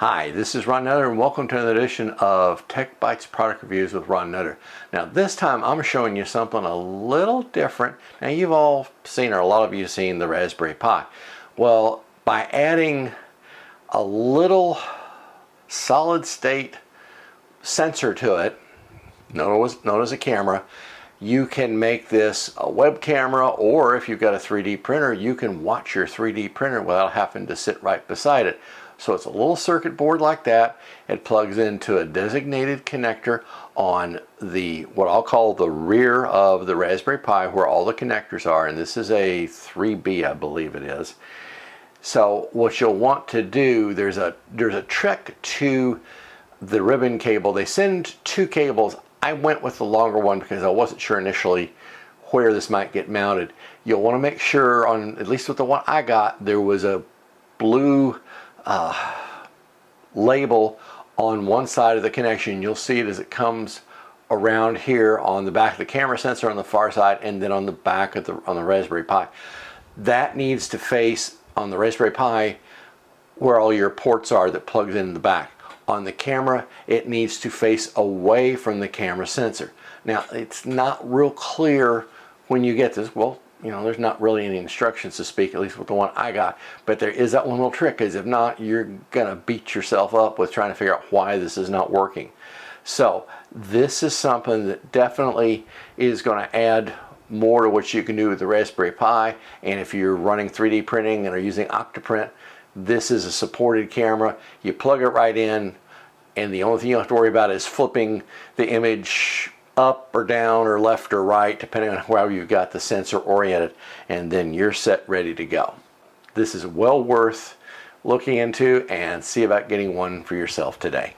Hi, this is Ron Nutter and welcome to another edition of Tech Bytes Product Reviews with Ron Nutter. Now this time I'm showing you something a little different. Now you've all seen, or a lot of you have seen, the Raspberry Pi. Well, by adding a little solid state sensor to it, known as a camera, you can make this a web camera, or if you've got a 3D printer, you can watch your 3D printer without having to sit right beside it. So it's a little circuit board like that. It plugs into a designated connector on the, what I'll call the rear of the Raspberry Pi, where all the connectors are, and this is a 3B, I believe it is. So what you'll want to do, there's a trick to the ribbon cable. They send two cables. I went with the longer one because I wasn't sure initially where this might get mounted. You'll want to make sure, on at least with the one I got, there was a blue label on one side of the connection. You'll see it as it comes around here on the back of the camera sensor on the far side, and then on the back of on the Raspberry Pi. That needs to face on the Raspberry Pi where all your ports are that plugs in the back. On the camera, it needs to face away from the camera sensor. Now, it's not real clear when you get this. Well, you know, there's not really any instructions to speak, at least with the one I got, but there is that one little trick, because if not, you're gonna beat yourself up with trying to figure out why this is not working. So this is something that definitely is going to add more to what you can do with the Raspberry Pi. And if you're running 3D printing and are using Octoprint, this is a supported camera. You plug it right in, and the only thing you have to worry about is flipping the image up or down or left or right, depending on how you've got the sensor oriented, and then you're set, ready to go. This is well worth looking into, and see about getting one for yourself today.